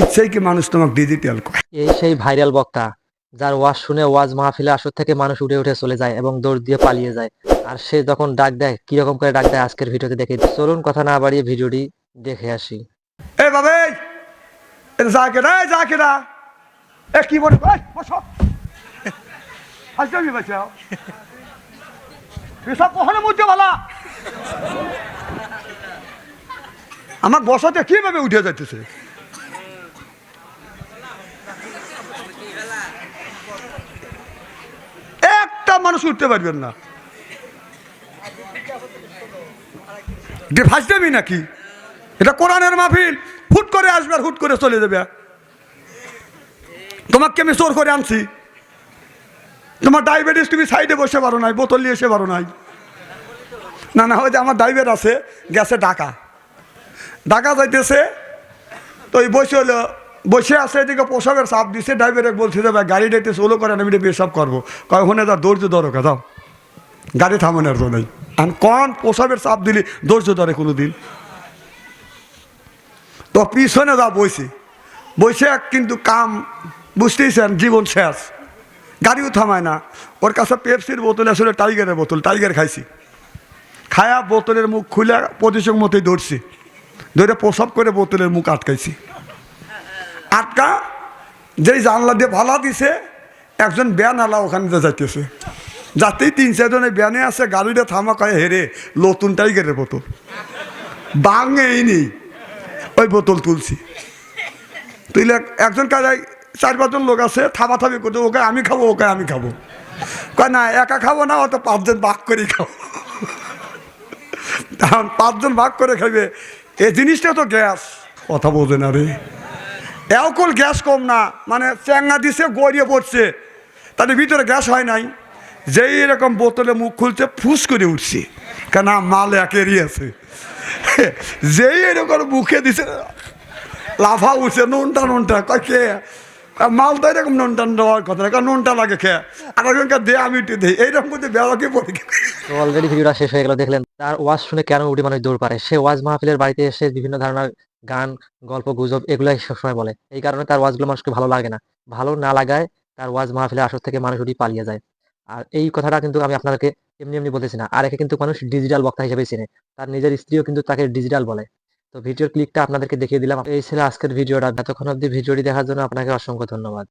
ইচ্ছেই কি মানুষ তোমাকে ডিজিটাল করে। এই সেই ভাইরাল বক্তা যার ওয়াজ শুনে ওয়াজ মাহফিলে আসর থেকে মানুষ উঠে উঠে চলে যায় এবং দৌড় দিয়ে পালিয়ে যায়। আর সে যখন ডাক দেয় কিরকম করে ডাক দেয় আজকের ভিডিওতে দেখে চলুন কথা না বাড়িয়ে ভিডিওটি দেখে আসি। এ বাবে এটা যা কেডা এ কি বলে বসো আসবি বাঁচাও এসব কখনো মুহূর্তে ভালা আমার বসাতে কিভাবে উঠে যাইতেছে। একটা মানুষ উঠতে পারবেন না। ফাঁসদেবি নাকি? এটা কোরআনের মাহফিল, হুট করে আসবে আর হুট করে চলে যাবে। তোমাকে আমি জোর করে আনছি। তোমার ডায়াবেটিস, তুমি সাইডে বসে পারো নাই, বোতল নিয়ে এসে পারো নাই। না না, হয়তো আমার ডায়াবেট আছে, গেছে ঢাকা যাইতেছে, তো ওই বসে আছে, এদিকে পোশাকের চাপ দিছে। ড্রাইভারে বলছে যে ভাই গাড়ি ডাইতেছে, ওলো করেন, আমি পেশাব করবো। কখনো তার ধৈর্য দরকার, যাও গাড়ি থামানোর জন্যই। আর কোন পোশাকের চাপ দিলি ধৈর্য ধরে কোনো দিন? তো পিছনে যা বসে কিন্তু কাম বুঝতেইছেন, জীবন শেষ, গাড়িও থামায় না। ওর কাছে পেপসির বোতল আসলে টাইগারের বোতল, টাইগার খাইছি। খায়া বোতলের মুখ খুলে প্রতিশোধ মতোই ধরে প্রসব করে বোতলের মুখ আটকাইছি। আটকা যেই জানলা দিয়ে ভালা দিছে, একজন ব্যান আলা ওখানে যাইতেছে, যাতেই 3-4 জনে ব্যানে আছে, গাড়িটা থামা কয়ে হেরে নতুন টাইগারের বোতল বাঙেই নেই, ওই বোতল তুলছি। তুইলে একজন কাজায় 4-5 জন লোক আছে, থামাথামি করতে, ওকে আমি খাবো, ওকে আমি খাবো। কয় না, একা খাবো না, অত 5 জন ভাগ করেই খাবো। তখন 5 জন ভাগ করে খাইবে। এই জিনিসটা তো গ্যাস, কথা বোঝে না রে। এওকল গ্যাস কম না, মানে চ্যাঙ্গা দিছে, গড়িয়ে পড়ছে, তাদের ভিতরে গ্যাস হয় নাই। যেই এরকম বোতলে মুখ খুলছে, ফুস করে উঠছে, কেন মাল একেরই আছে। যেই এরকম মুখে দিছে, লাফা উঠছে, নুনটা কয় কে মাল তো এরকম নুনটা দেওয়ার কথা না, কারণ নুনটা লাগে খেয়ে, আর একজনকে দে আমি একটু দিই, এইরকম করতে বেড়াকে পড়ে। তো অলরেডি ভিডিওটা শেষ হয়ে গেল, দেখলেন তার ওয়াজ শুনে কেন উঠে মানুষ দৌড় পারে। সে ওয়াজ মাহফিলের বাড়িতে এসে বিভিন্ন ধরনের গান, গল্প, গুজব এগুলাই সবসময় বলে। এই কারণে তার ওয়াজগুলো মানুষকে ভালো লাগে না। ভালো না লাগায় তার ওয়াজ মাহফিলে আসর থেকে মানুষ উঠে পালিয়ে যায়। আর এই কথাটা কিন্তু আমি আপনাদেরকে এমনি এমনি বলতেছি না। আর একে কিন্তু মানুষ ডিজিটাল বক্তা হিসেবে চেনে, তার নিজের স্ত্রীও কিন্তু তাকে ডিজিটাল বলে। তো ভিডিওর ক্লিকটা আপনাদেরকে দেখিয়ে দিলাম। এই ছিল আজকের ভিডিওটা। এতক্ষণ অব্দি ভিডিওটি দেখার জন্য আপনাকে অসংখ্য ধন্যবাদ।